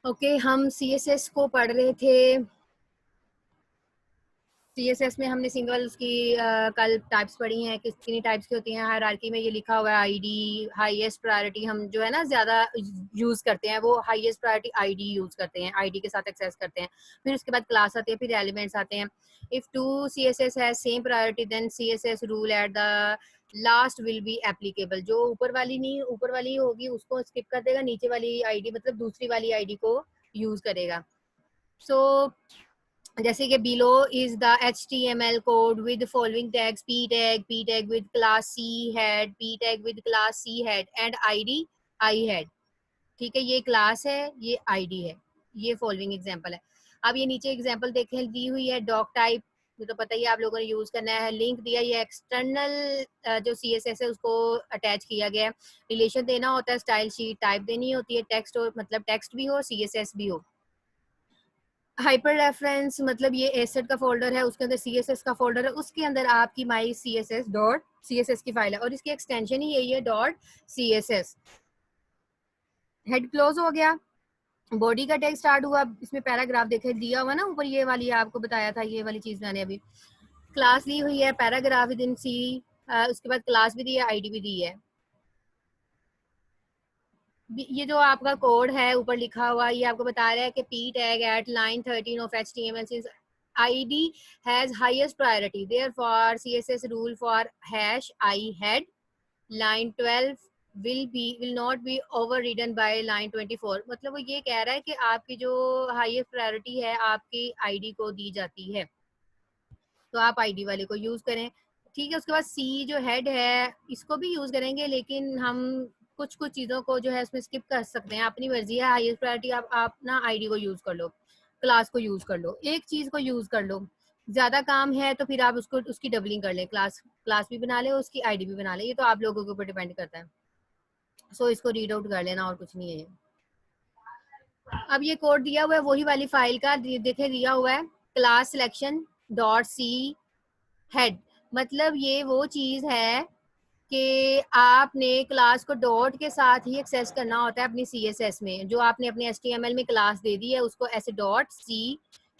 Okay, हम CSS को पढ़ रहे थे। सीएसएस में हमने सिंगल्स की कल टाइप्स पढ़ी हैं, कितनी टाइप्स की होती हैं। हायरार्की में ये लिखा हुआ है आईडी, हाईएस्ट प्रायोरिटी हम जो है ना ज़्यादा यूज़ करते हैं, वो हाईएस्ट प्रायोरिटी आईडी यूज़ करते हैं, आईडी के साथ एक्सेस करते हैं। फिर उसके बाद क्लास आती है, फिर एलिमेंट्स आते हैं। If two CSS have same priority then CSS rule at the last will be applicable. जो ऊपर वाली नहीं, ऊपर वाली होगी उसको स्किप कर देगा, नीचे वाली आईडी मतलब दूसरी वाली आईडी को यूज़ करेगा। सो जैसे कि below is the HTML code with following tags p tag with class c head, p tag with class c head and id i head. ठीक है, ये क्लास है, ये आईडी है, ये फॉलोइंग एग्जांपल है। अब ये नीचे एग्जांपल देखें, दी हुई है डॉक टाइप, ये तो पता ही आप लोगों ने यूज करना है। लिंक दिया, ये एक्सटर्नल जो CSS है उसको अटैच किया गया है। रिलेशन देना होता है, स्टाइल शीट टाइप देनी होती है, टेक्स्ट हो मतलब टेक्स्ट भी हो, CSS भी हो। हाइपर रेफरेंस मतलब ये एसेट का फोल्डर है, उसके अंदर CSS का फोल्डर है, उसके अंदर आपकी माई CSS डॉट CSS की फाइल है और इसकी एक्सटेंशन ही यही है डॉट CSS। हेड क्लोज हो गया, बॉडी का टैग स्टार्ट हुआ, इसमें पैराग्राफ देखे दिया हुआ ना ऊपर, ये वाली आपको बताया था, ये वाली चीज मैंने अभी। क्लास ली हुई है, पैराग्राफ विद इन सी, उसके बाद क्लास भी दी है, आईडी भी दी है। ये जो आपका कोड है ऊपर लिखा हुआ, ये आपको बता रहा है कि p tag at line 13 of HTML since id has highest priority therefore CSS rule for hash I head line 12 will not be overridden by line 24। मतलब वो ये कह रहा है कि आपकी जो हाईएस्ट प्रायोरिटी है आपकी आईडी को दी जाती है, तो आप आईडी वाले को यूज करें। ठीक है, उसके बाद सी जो हेड है इसको भी यूज करेंगे, लेकिन हम कुछ कुछ चीज़ों को जो है उसमें स्किप कर सकते हैं, अपनी मर्जी है। हाईएस्ट प्रायोरिटी आप ना आईडी को यूज कर लो, क्लास को यूज कर लो, एक चीज को यूज कर लो। ज्यादा काम है तो फिर आप उसको उसकी डबलिंग कर ले, क्लास भी बना ले, उसकी आईडी भी बना ले, ये तो आप लोगों के ऊपर डिपेंड करता है। सो इसको रीड आउट कर लेना और कुछ नहीं है ये। अब ये कोड दिया हुआ है वही वाली फाइल का, देखे दिया हुआ है class selection dot C head. मतलब ये वो चीज है कि आपने क्लास को डॉट के साथ ही एक्सेस करना होता है अपनी CSS में। जो आपने अपने HTML में क्लास दे दी है उसको ऐसे डॉट सी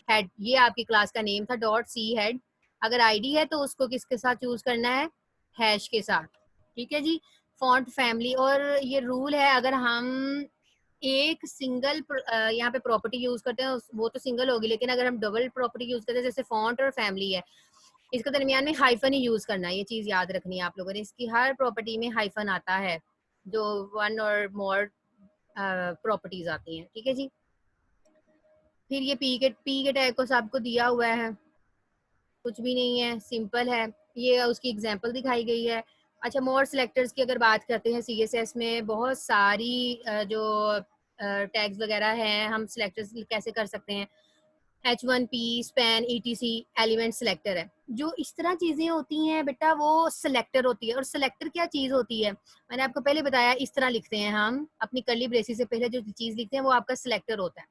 हेड, ये आपकी क्लास का नेम था डॉट सी हेड। अगर आईडी है तो उसको किसके साथ चूज करना है, हैश के साथ। ठीक है जी। फॉन्ट फैमिली, और ये रूल है अगर हम एक सिंगल यहाँ पे प्रॉपर्टी यूज करते हैं वो तो सिंगल होगी, लेकिन अगर हम डबल प्रॉपर्टी यूज करते हैं जैसे फॉन्ट और फैमिली है, इसके दरमियान में हाइफन ही यूज करना है। ये चीज याद रखनी है आप लोगों ने, इसकी हर प्रॉपर्टी में हाइफन आता है जो वन और मोर प्रॉपर्टीज आती हैं। ठीक है जी। फिर ये पी के टैग को सबको दिया हुआ है, कुछ भी नहीं है, सिंपल है। ये उसकी एग्जांपल दिखाई गई है। अच्छा, मोर सिलेक्टर्स की अगर बात करते हैं, CSS में बहुत सारी जो टैग्स वगैरह हैं, हम सिलेक्टर्स कैसे कर सकते हैं। H1P span ETC element selector है। जो इस तरह चीजें होती हैं बेटा वो सिलेक्टर होती है। और सिलेक्टर क्या चीज होती है, मैंने आपको पहले बताया, इस तरह लिखते हैं हम अपनी कर्ली ब्रेसिस से पहले जो चीज लिखते हैं वो आपका सिलेक्टर होता है,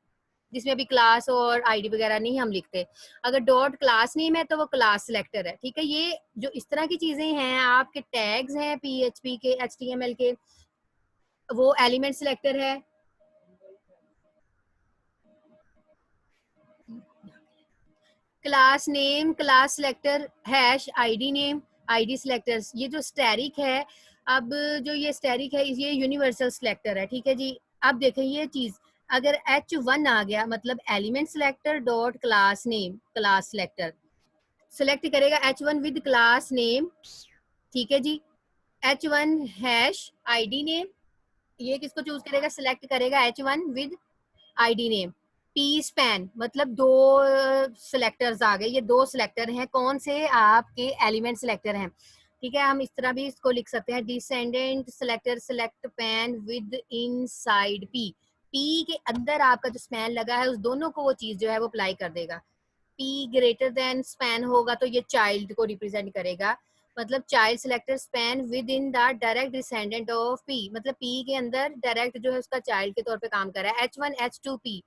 जिसमें अभी क्लास और आईडी वगैरह नहीं हम लिखते। अगर डॉट क्लास नेम है तो वो क्लास सिलेक्टर है। ठीक है, ये जो इस तरह की चीजें हैं आपके टैग्स हैं PHP के HTML के, वो एलिमेंट सिलेक्टर है। Class name class selector, hash ID name ID selectors. ये जो स्टैरिक है, अब जो ये स्टैरिक है ये यूनिवर्सल सिलेक्टर है। ठीक है जी। अब देखें ये चीज, अगर H1 आ गया मतलब element selector dot class name class selector select करेगा H1 विद क्लास नेम। ठीक है जी। H1 हैश आईडी नेम, ये किसको चूज करेगा, सिलेक्ट करेगा H1 with ID name. P span मतलब दो सिलेक्टर्स आ गए, ये दो सिलेक्टर हैं, कौन से, आपके एलिमेंट सिलेक्टर हैं। ठीक है, हम इस तरह भी इसको लिख सकते हैं, descendant selector select pan with inside P. P के अंदर आपका जो स्पैन लगा है उस दोनों को वो चीज जो है वो अप्लाई कर देगा। पी ग्रेटर देन स्पैन होगा तो ये चाइल्ड को रिप्रेजेंट करेगा, मतलब child selector span with in the direct descendant of P, मतलब पी के अंदर डायरेक्ट जो है उसका चाइल्ड के तौर पे काम कर रहा है। H1 H2 P,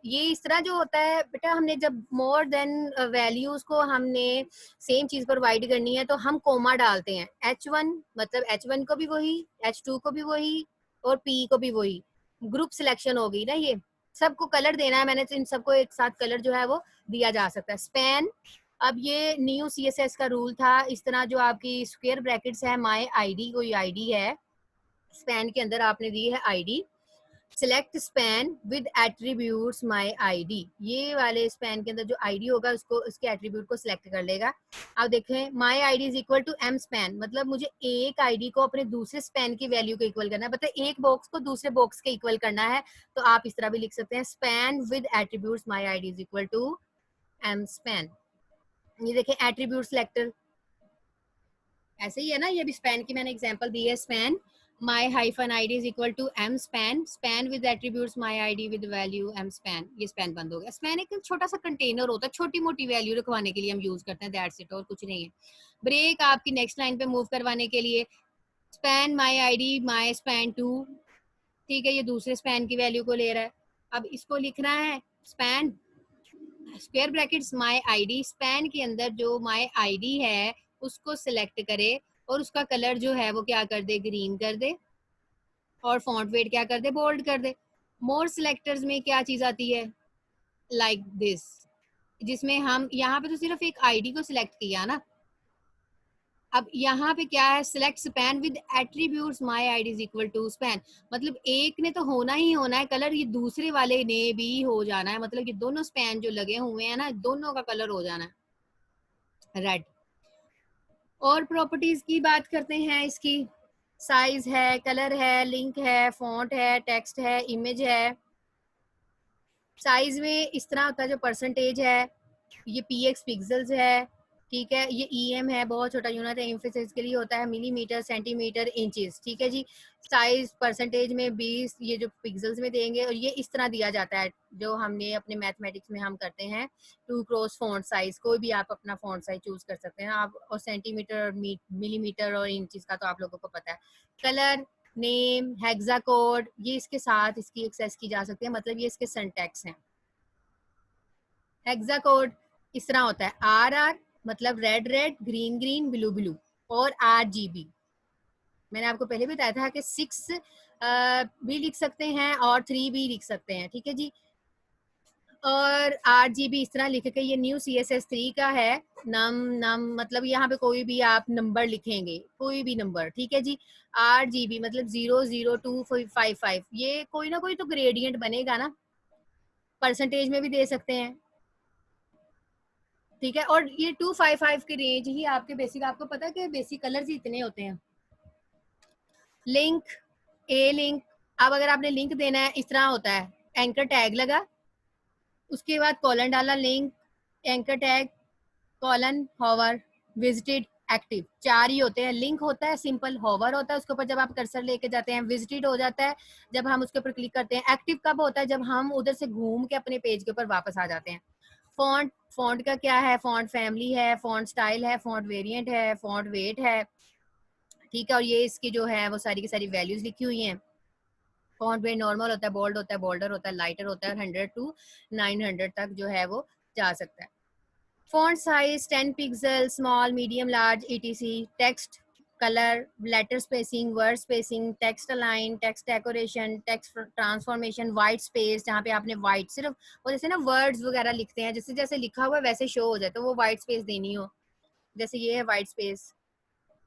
ये इस तरह जो होता है बेटा, हमने जब मोर देन वैल्यूज को हमने सेम चीज प्रोवाइड करनी है तो हम कोमा डालते हैं। H1 मतलब H1 को भी वही, H2 को भी वही और P को भी वही, ग्रुप सिलेक्शन होगी ना ये। सबको कलर देना है मैंने, तो इन सबको एक साथ कलर जो है वो दिया जा सकता है। स्पैन, अब ये न्यू CSS का रूल था। इस तरह जो आपकी स्क्वायर ब्रैकेट्स है, माय आईडी, कोई आईडी है, स्पैन के अंदर आपने दी है ID, select span with attributes my ID, ये वाले स्पैन के अंदर जो आईडी होगा उसको, उसके एट्रीब्यूट को सिलेक्ट कर लेगा। अब देखें my ID is equal to M span, मतलब मुझे एक आईडी को अपने दूसरे स्पैन की वैल्यू के इक्वल करना है, मतलब एक बॉक्स को दूसरे बॉक्स के इक्वल करना है। तो आप इस तरह भी लिख सकते हैं, span with attributes my ID is equal to M span. ये देखें एट्रीब्यूट सिलेक्टर ऐसे ही है ना, ये भी स्पैन की मैंने एग्जांपल दी है, span my hyphen I D is equal to M span, span with attributes my I D with value M span. ये स्पैन बंद हो गया। स्पैन एक छोटा सा कंटेनर होता है, छोटी मोटी वैल्यू रखवाने के लिए हम यूज करते हैं, दैट्स इट, और कुछ नहीं है। ब्रेक आपकी नेक्स्ट लाइन पे मूव करवाने के लिए, span my I D my span two, ठीक है, ये दूसरे स्पैन की वैल्यू को ले रहा है। अब इसको लिखना है स्पैन स्क्वायर ब्रैकेट्स माई आईडी, स्पैन के अंदर जो माई आईडी है उसको सिलेक्ट करे और उसका कलर जो है वो क्या कर दे, ग्रीन कर दे, और फॉन्ट वेट क्या कर दे, बोल्ड कर दे। मोर सिलेक्टर्स में क्या चीज आती है, लाइक दिस, जिसमें हम यहाँ पे तो सिर्फ एक आईडी को सिलेक्ट किया ना, अब यहाँ पे क्या है, select span with attributes my ID is equal to span, मतलब एक ने तो होना ही होना है कलर, ये दूसरे वाले ने भी हो जाना है, मतलब ये दोनों स्पैन जो लगे हुए हैं ना, दोनों का कलर हो जाना है रेड। और प्रॉपर्टीज की बात करते हैं, इसकी साइज है, कलर है, लिंक है, फॉन्ट है, टेक्स्ट है, इमेज है। साइज में इस तरह होता है, जो परसेंटेज है ये px पिक्सल्स है, ठीक है, ये em है, बहुत छोटा यूनिट है, एम्फेसिस के लिए होता है मिलीमीटर, सेंटीमीटर, इंचेस, ठीक है जी। साइज परसेंटेज में 20, ये जो पिक्सल्स में देंगे, और ये इस तरह दिया जाता है जो हमने अपने मैथमेटिक्स में हम करते हैं 2 क्रॉस फॉन्ट साइज, कोई भी आप अपना फॉन्ट साइज चूज कर सकते हैं आप, और सेंटीमीटर, मिलीमीटर और इंचेस का तो आप लोगों को पता है। कलर, नेम, हेक्सा कोड, ये इसके साथ इसकी एक्सेस की जा सकती है, मतलब ये इसके सिंटैक्स हैं। हेक्सा कोड इस तरह होता है, RR मतलब red red, green green, blue blue, और RGB, मैंने आपको पहले बताया था कि 6 भी लिख सकते हैं और 3 भी लिख सकते हैं, ठीक है जी। और RGB इस तरह लिख के, ये न्यू CSS 3 का है, नम नम मतलब यहाँ पे कोई भी आप नंबर लिखेंगे, कोई भी नंबर, ठीक है जी। RGB मतलब 00255, ये कोई ना कोई तो ग्रेडियंट बनेगा ना, परसेंटेज में भी दे सकते हैं, ठीक है। और ये 255 की रेंज ही आपके बेसिक, आपको पता है कि बेसिक कलर्स ही इतने होते हैं। लिंक, ए लिंक, अब अगर आपने लिंक देना है इस तरह होता है, एंकर टैग लगा, उसके बाद कॉलन डाला, link, anchor tag, colon, hover, visited, active, 4 ही होते हैं। लिंक होता है सिंपल, हॉवर होता है उसके ऊपर जब आप कर्सर लेके जाते हैं, विजिटेड हो जाता है जब हम उसके ऊपर क्लिक करते हैं, एक्टिव कब होता है, जब हम उधर से घूम के अपने पेज के ऊपर वापस आ जाते हैं। फॉन्ट, फॉन्ट का क्या है, फॉन्ट फैमिली है, फॉन्ट स्टाइल है, फॉन्ट वेरिएंट है, फॉन्ट वेट है, ठीक है, और ये इसकी जो है वो सारी की सारी वैल्यूज लिखी हुई हैं। फॉन्ट वेट नॉर्मल होता है, बोल्ड होता है, बॉर्डर होता है, लाइटर होता है, 100 to 900 तक जो है वो जा सकता है। Font size 10 pixel, small, medium, large, etc। Text, colour, letter spacing, word spacing, text align, text decoration, text transformation, white space, जहाँ पे आपने वाइट सिर्फ वो जैसे ना वर्ड्स वगैरह लिखते हैं, जैसे जैसे लिखा हुआ है वैसे शो हो जाए, तो वो वाइट स्पेस देनी हो, जैसे ये है वाइट स्पेस,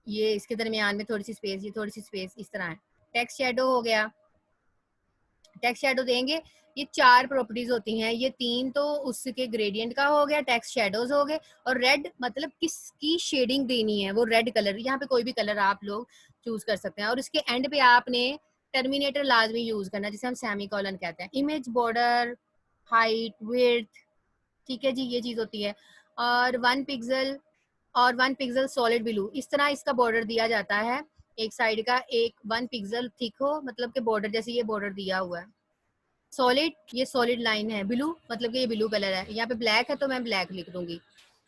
ये इसके दरमियान में थोड़ी सी स्पेस, ये थोड़ी सी स्पेस, इस तरह है। टेक्स्ट शेडो हो गया, टेक्स्ट शेडो देंगे, ये 4 प्रॉपर्टीज होती हैं, ये 3 तो उसके ग्रेडियंट का हो गया, टेक्स्ट शेडोज हो गए, और रेड मतलब किसकी शेडिंग देनी है, वो रेड कलर, यहाँ पे कोई भी कलर आप लोग चूज कर सकते हैं। और इसके एंड पे आपने टर्मिनेटर लाजमी यूज करना, जिसे हम सेमी कॉलन कहते हैं। इमेज, बॉर्डर, हाइट, विड्थ, ठीक है जी, ये चीज होती है। और 1 पिक्सल और 1 पिक्सल सॉलिड ब्लू, इस तरह इसका बॉर्डर दिया जाता है, एक साइड का एक 1 पिक्सल थिक हो, मतलब कि बॉर्डर जैसे ये बॉर्डर दिया हुआ है। सॉलिड, ये सॉलिड लाइन है। ब्लू मतलब कि ये ब्लू कलर है, यहाँ पे ब्लैक है तो मैं ब्लैक लिख दूंगी।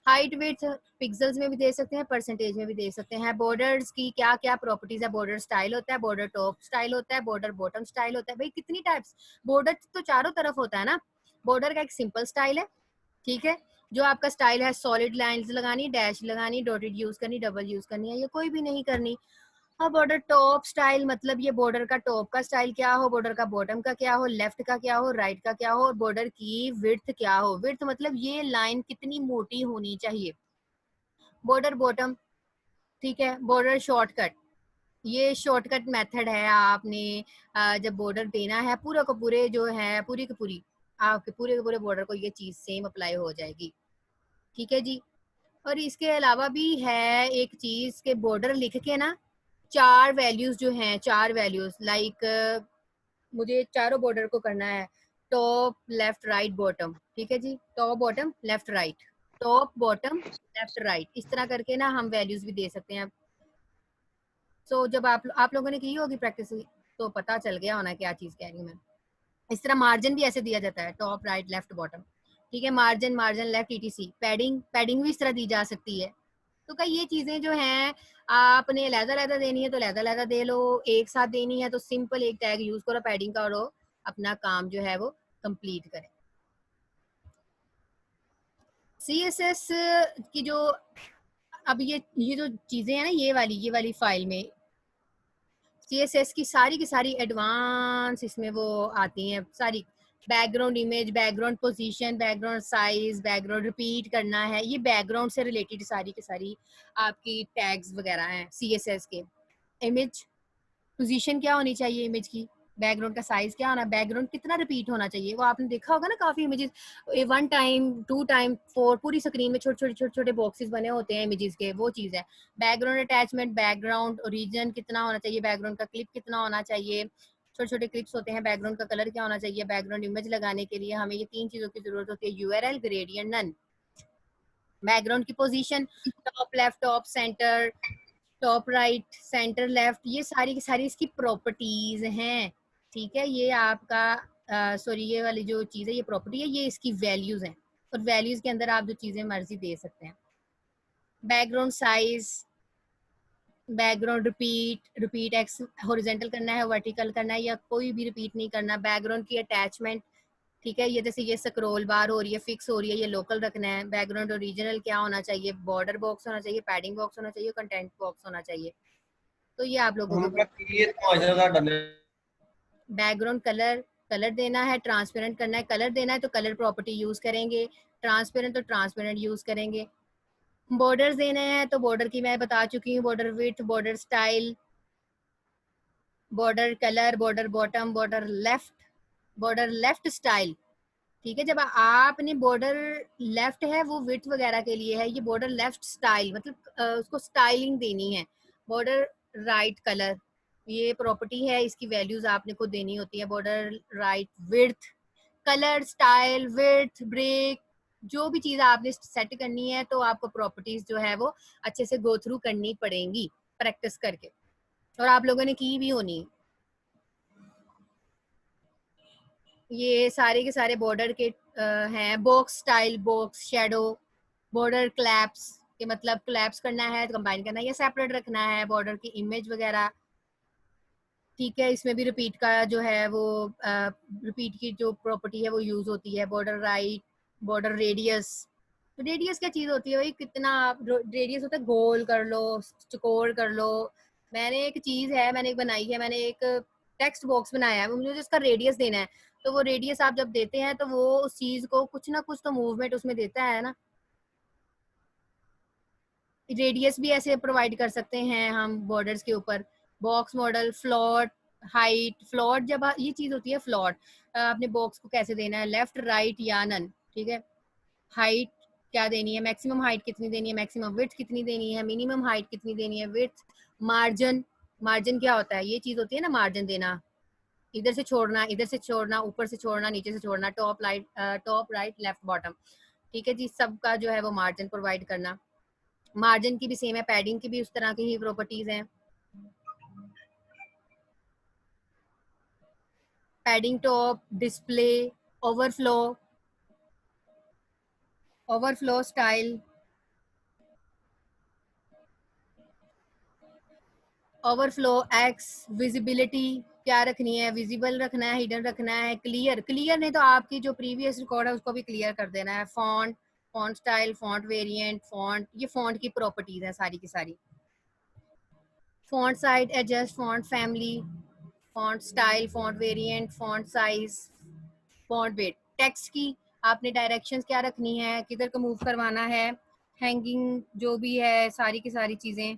हाइट विड्थ पिक्सल्स में भी दे सकते हैं, परसेंटेज में भी दे सकते हैं। बॉर्डर्स की क्या क्या प्रॉपर्टीज है, बॉर्डर स्टाइल होता है, बॉर्डर टॉप स्टाइल होता है, बॉर्डर बॉटम स्टाइल होता है। भाई कितनी टाइप्स, बॉर्डर तो चारों तरफ होता है ना। बॉर्डर का एक सिंपल स्टाइल है, ठीक है, जो आपका स्टाइल है, सॉलिड लाइंस लगानी, डैश लगानी, डॉटेड यूज करनी, डबल यूज करनी है, ये कोई भी नहीं करनी। अब बॉर्डर टॉप स्टाइल मतलब ये बॉर्डर का टॉप का स्टाइल क्या हो, बॉर्डर का बॉटम का क्या हो, लेफ्ट का क्या हो, राइट का क्या हो, और बॉर्डर की विड्थ क्या हो। विड्थ मतलब ये लाइन कितनी मोटी होनी चाहिए। बॉर्डर बॉटम, ठीक है। बॉर्डर शॉर्टकट, ये शॉर्टकट मेथड है। आपने जब बॉर्डर देना है पूरा को पूरे जो है पूरी की पूरी आपके पूरे के पूरे बॉर्डर को ये चीज सेम अप्लाई हो जाएगी, ठीक है जी। और इसके अलावा भी है एक चीज के बॉर्डर लिख के ना 4 वैल्यूज जो हैं, 4 वैल्यूज लाइक मुझे चारों बॉर्डर को करना है टॉप लेफ्ट राइट बॉटम, ठीक है जी। Top bottom left right, top bottom left right, इस तरह करके ना हम वैल्यूज भी दे सकते हैं। सो जब आप लोगों ने की होगी प्रैक्टिस तो पता चल गया होना क्या चीज कह रही हूँ मैं। इस तरह मार्जिन भी ऐसे दिया जाता है, टॉप राइट लेफ्ट बॉटम, ठीक है। Margin margin left etc. Padding padding भी इस तरह दी जा सकती है। तो कई ये चीजें जो हैं आपने लहदा लहदा देनी है तो लहदा लहदा दे लो, एक साथ देनी है तो सिंपल एक टैग यूज करो पैडिंग का और अपना काम जो है वो कंप्लीट करें। सीएसएस की जो अब ये जो चीजें हैं ना ये वाली फाइल में सीएसएस की सारी एडवांस इसमें वो आती हैं सारी। Background image, background position, background size, background repeat करना है, ये बैकग्राउंड से रिलेटेड सारी की सारी आपकी टैग्स वगैरह हैं सीएसएस के। इमेज पोजीशन क्या होनी चाहिए इमेज की, बैकग्राउंड का साइज क्या होना, बैकग्राउंड कितना रिपीट होना चाहिए। वो आपने देखा होगा ना काफी इमेजेस 1 टाइम 2 टाइम 4 पूरी स्क्रीन में छोटे छोटे बॉक्सेस बने होते हैं इमेजेस के, वो चीज है। बैकग्राउंड अटैचमेंट, बैकग्राउंड ओरिजिन कितना होना चाहिए, बैकग्राउंड का क्लिप कितना होना चाहिए, छोटे छोटे क्लिप्स होते हैं। बैकग्राउंड का कलर क्या होना चाहिए। बैकग्राउंड इमेज लगाने के लिए हमें ये 3 चीजों की जरूरत होती है, यूआरएल, ग्रेडियंट, नन। बैकग्राउंड की position, top left, top centre, top right, centre left, ये सारी की सारी इसकी प्रॉपर्टीज हैं, ठीक है। ये आपका सॉरी ये वाली जो चीज़ है ये प्रॉपर्टी है, ये इसकी वैल्यूज हैं और वैल्यूज के अंदर आप जो चीज़ें मर्जी दे सकते हैं। Background size, background repeat, repeat x horizontal करना है, वर्टिकल करना है या कोई भी रिपीट नहीं करना। बैकग्राउंड की अटैचमेंट, ठीक है, ये जैसे ये स्क्रॉल बार हो रही है, फिक्स हो रही है, ये लोकल रखना है। बैकग्राउंड ओरिजिनल क्या होना चाहिए, बॉर्डर बॉक्स होना चाहिए, पैडिंग बॉक्स होना चाहिए, कंटेंट बॉक्स होना चाहिए। तो ये आप लोगों को बैकग्राउंड कलर, कलर देना है, ट्रांसपेरेंट करना है, कलर देना है तो कलर प्रॉपर्टी यूज करेंगे, ट्रांसपेरेंट तो ट्रांसपेरेंट यूज करेंगे। बॉर्डर्स देने हैं तो बॉर्डर की मैं बता चुकी हूँ, border width, border style, border colour, border bottom, border left style, ठीक है। जब आपने बॉर्डर लेफ्ट है वो विड्थ वगैरह के लिए है, ये बॉर्डर लेफ्ट स्टाइल मतलब उसको स्टाइलिंग देनी है। बॉर्डर राइट कलर, ये प्रॉपर्टी है, इसकी वैल्यूज आपने को देनी होती है। Border right width, colour, style, width, break, जो भी चीज आपने सेट करनी है तो आपको प्रॉपर्टीज जो है वो अच्छे से गो थ्रू करनी पड़ेंगी प्रैक्टिस करके, और आप लोगों ने की भी होनी है। ये सारे के सारे बॉर्डर के हैं। Box style, box shadow, border collapse के मतलब क्लैप्स करना है तो कंबाइन करना है या सेपरेट रखना है, बॉर्डर की इमेज वगैरह, ठीक है। इसमें भी रिपीट का जो है वो रिपीट की जो प्रॉपर्टी है वो यूज होती है। बॉर्डर राइट, बॉर्डर रेडियस, तो रेडियस क्या चीज होती है भाई, कितना रेडियस होता है, गोल कर लो, चकोर कर लो। मैंने एक चीज है मैंने एक बनाई है, मैंने एक टेक्स्ट बॉक्स बनाया है, मुझे उसका रेडियस देना है, तो वो रेडियस आप जब देते हैं तो वो उस चीज को कुछ ना कुछ तो मूवमेंट उसमें देता है ना। रेडियस भी ऐसे प्रोवाइड कर सकते हैं हम बॉर्डर्स के ऊपर। Box model, float, height, float जब ये चीज होती है फ्लॉट, आपने बॉक्स को कैसे देना है, लेफ्ट राइट या नन, ठीक है। हाइट क्या देनी है, मैक्सिमम हाइट कितनी देनी है, मैक्सिमम विड्थ कितनी देनी है, मिनिमम हाइट कितनी देनी है, विड्थ। मार्जिन, मार्जिन क्या होता है, ये चीज होती है ना मार्जिन देना, इधर से छोड़ना, इधर से छोड़ना, ऊपर से छोड़ना, नीचे से छोड़ना, टॉप राइट लेफ्ट बॉटम, ठीक है जी। सबका जो है वो मार्जिन प्रोवाइड करना। मार्जिन की भी सेम है, पैडिंग की भी उस तरह की ही प्रॉपर्टीज हैं। Padding top, display, overflow, overflow style, overflow x, visibility क्या रखनी है, विजिबल रखना है, हिडन रखना है, क्लियर, क्लियर नहीं तो आपकी जो प्रीवियस रिकॉर्ड है उसको भी क्लियर कर देना है। Font, font style, font variant, font, ये फॉन्ट की प्रॉपर्टीज है सारी की सारी। Font size, adjust font family, font style, font variant, font size, font weight. Text की आपने डायरेक्शंस क्या रखनी है, किधर को मूव करवाना है, हैंगिंग जो भी है, सारी की सारी चीज़ें।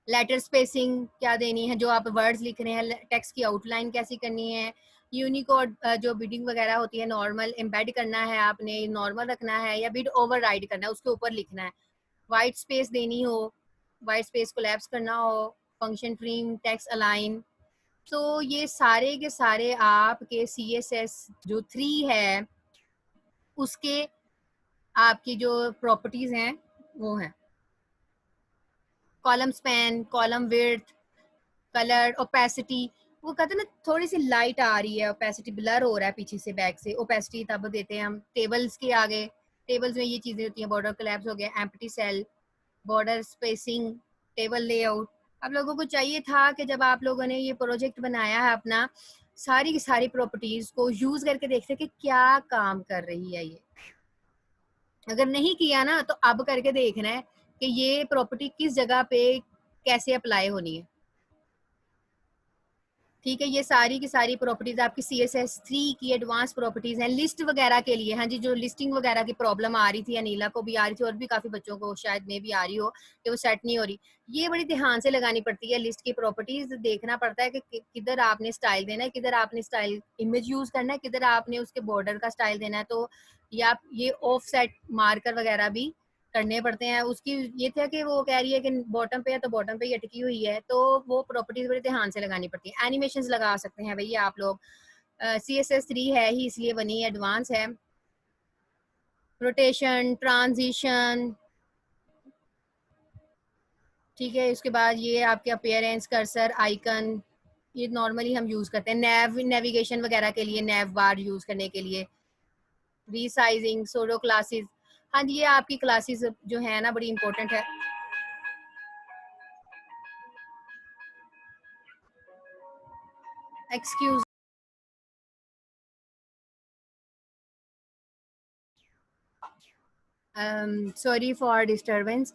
लेटर स्पेसिंग क्या देनी है, जो आप वर्ड्स लिख रहे हैं, टेक्स्ट की आउटलाइन कैसी करनी है, यूनिकोड जो बिडिंग वगैरह होती है, नॉर्मल एम्बेड करना है आपने, नॉर्मल रखना है या बिड ओवरराइड करना है, उसके ऊपर लिखना है, वाइट स्पेस देनी हो, वाइट स्पेस कोलैप्स करना हो, फंक्शन फ्रेम, टेक्स्ट अलाइन। तो ये सारे के सारे आपके CSS जो 3 है उसके आपकी जो प्रॉपर्टीज हैं वो हैं column span, column width, colour, opacity. वो कहते हैं ना थोड़ी सी लाइट आ रही है, ओपेसिटी ब्लर हो रहा है पीछे से, बैक से, ओपेसिटी तब देते हैं हम। टेबल्स के आगे, टेबल्स में ये चीजें होती हैं, बॉर्डर कोलैप्स हो गया, empty cell, border spacing, table layout. आप लोगों को चाहिए था कि जब आप लोगों ने ये प्रोजेक्ट बनाया है अपना, सारी की सारी प्रॉपर्टीज को यूज करके देखते कि क्या काम कर रही है ये। अगर नहीं किया ना तो अब करके देखना है कि ये प्रॉपर्टी किस जगह पे कैसे अप्लाई होनी है। ठीक है, ये सारी की सारी प्रॉपर्टीज आपकी CSS3 की एडवांस प्रॉपर्टीज हैं। लिस्ट वगैरह के लिए, हाँ जी, जो लिस्टिंग वगैरह की प्रॉब्लम आ रही थी, अनीला को भी आ रही थी और भी काफी बच्चों को शायद में भी आ रही हो कि वो सेट नहीं हो रही, ये बड़ी ध्यान से लगानी पड़ती है। लिस्ट की प्रॉपर्टीज देखना पड़ता है कि किधर आपने स्टाइल देना है, किधर आपने स्टाइल इमेज यूज करना है, किधर आपने उसके बॉर्डर का स्टाइल देना है। तो या ये ऑफ सेट मार्कर वगैरह भी करने पड़ते हैं। उसकी ये था कि वो कह रही है कि बॉटम पे है तो बॉटम पे ही अटकी हुई है, तो वो प्रॉपर्टीज बड़े ध्यान से लगानी पड़ती है। एनिमेशंस लगा सकते हैं भैया आप लोग, CSS3 है ही इसलिए बनी, एडवांस है। रोटेशन, ट्रांजिशन, ठीक है। उसके बाद ये आपके अपीयरेंस, कर्सर, आइकन, ये नॉर्मली हम यूज करते हैं नेविगेशन वगैरह के लिए, नेव बार यूज करने के लिए। रीसाइजिंग, सोडो क्लासेस, हाँ जी, ये आपकी क्लासेस जो है ना बड़ी इंपॉर्टेंट है। Excuse, sorry for disturbance.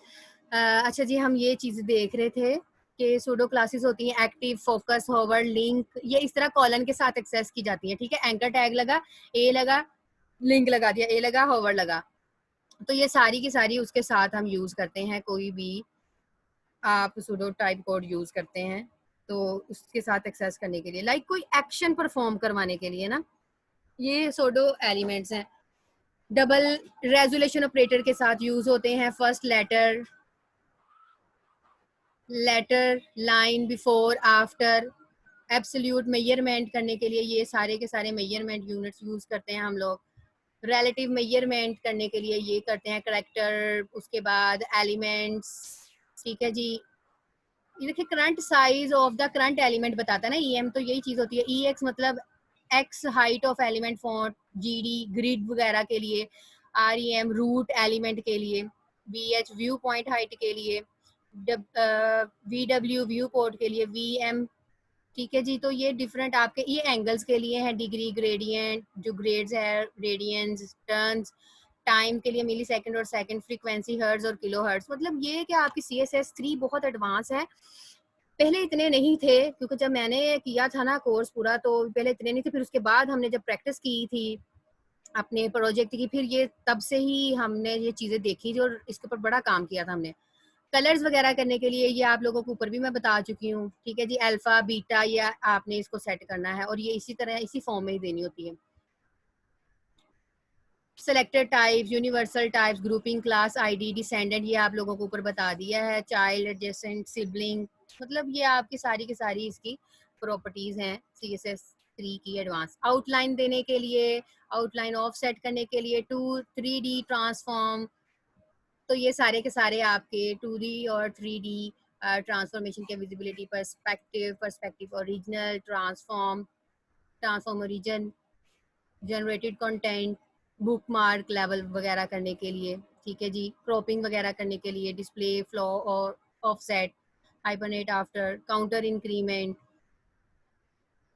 अच्छा जी, हम ये चीज़ देख रहे थे कि सूडो क्लासेस होती हैं, एक्टिव, फोकस, होवर, लिंक, ये इस तरह कॉलन के साथ एक्सेस की जाती है। ठीक है, एंकर टैग लगा, ए लगा, लिंक लगा दिया, ए लगा, होवर लगा, तो ये सारी की सारी उसके साथ हम यूज़ करते हैं। कोई भी आप सूडो टाइप कोड यूज़ करते हैं तो उसके साथ एक्सेस करने के लिए, लाइक कोई एक्शन परफॉर्म करवाने के लिए ना, ये सूडो एलिमेंट्स हैं। डबल रेजोल्यूशन ऑपरेटर के साथ यूज होते हैं। First letter, letter, line, before, after, absolute measurement करने के लिए ये सारे के सारे मेजरमेंट यूनिट्स यूज करते हैं हम लोग। रिलेटिव मेजरमेंट करने के लिए ये करते हैं करेक्टर, उसके बाद एलिमेंट्स। ठीक है जी, ये देखिए current size of the current element बताता है ना, EM, तो यही चीज होती है। EX मतलब x height of element, font, GD grid वगैरह के लिए, REM रूट एलिमेंट के लिए, VH व्यू पॉइंट हाइट के लिए, VW व्यू पोर्ट के लिए, VM। ठीक है जी, तो ये डिफरेंट आपके ये एंगल्स के लिए हैं, डिग्री, ग्रेडियंट, जो ग्रेड्स है, रेडियंस, टर्न्स, टाइम के लिए मिली सेकंड और सेकंड, फ्रीक्वेंसी हर्ट्ज और किलो हर्ट्ज। मतलब ये कि आपकी CSS3 बहुत एडवांस है। पहले इतने नहीं थे, क्योंकि जब मैंने किया था ना कोर्स पूरा तो पहले इतने नहीं थे, फिर उसके बाद हमने जब प्रैक्टिस की थी अपने प्रोजेक्ट की, फिर ये तब से ही हमने ये चीज़ें देखी थी और इसके ऊपर बड़ा काम किया था हमने। कलर्स वगैरह करने के लिए ये आप लोगों को ऊपर भी मैं बता चुकी हूँ। ठीक है जी, अल्फा, बीटा, या आपने इसको सेट करना है और ये इसी तरह इसी फॉर्म में ही देनी होती है। Selected types, universal types, grouping, class ID, descendant, ये आप लोगों को ऊपर बता दिया है। चाइल्ड, एडजेसेंट, सिबलिंग, मतलब ये आपकी सारी की सारी इसकी प्रॉपर्टीज हैं CSS3 की एडवांस। आउटलाइन देने के लिए, आउटलाइन ऑफसेट करने के लिए, 2-3D ट्रांसफॉर्म, तो ये सारे के सारे आपके 2D और 3D ट्रांसफॉर्मेशन के, visibility, perspective, perspective original, transform, transform origin, generated content, book mark level वगैरह करने के लिए। ठीक है जी, क्रॉपिंग वगैरह करने के लिए, डिस्प्ले, फ्लो और offset, hyphenate after, counter increment,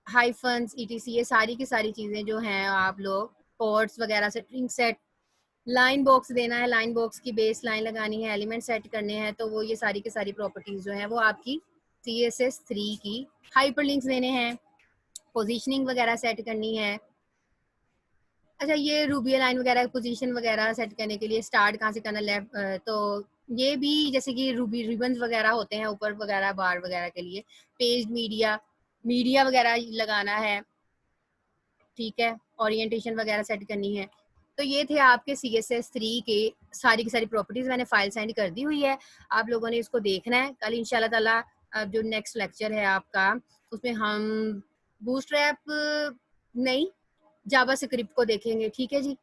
hyphens, ETC, ये सारी की सारी चीज़ें जो हैं आप लोग कोड्स वगैरह से, स्ट्रिंग सेट, लाइन बॉक्स देना है, लाइन बॉक्स की बेस लाइन लगानी है, एलिमेंट सेट करने हैं, तो वो ये सारी की सारी प्रॉपर्टीज जो है वो आपकी CSS3 की। हाइपरलिंक्स देने हैं, पोजीशनिंग वगैरह सेट करनी है। अच्छा, ये रूबी लाइन वगैरह पोजीशन वगैरह सेट करने के लिए स्टार्ट कहाँ से करना, लेफ्ट, तो ये भी जैसे कि रूबी रिबन्स वगैरह होते हैं ऊपर वगैरह बार वगैरह के लिए, पेज मीडिया मीडिया वगैरह लगाना है, ठीक है, ओरिएंटेशन वगैरह सेट करनी है। तो ये थे आपके CSS3 के सारी की सारी प्रॉपर्टीज, मैंने फाइल सेंड कर दी हुई है, आप लोगों ने इसको देखना है। कल इंशाल्लाह ताला जो नेक्स्ट लेक्चर है आपका, उसमें हम बूटस्ट्रैप नहीं, जावा स्क्रिप्ट को देखेंगे, ठीक है जी।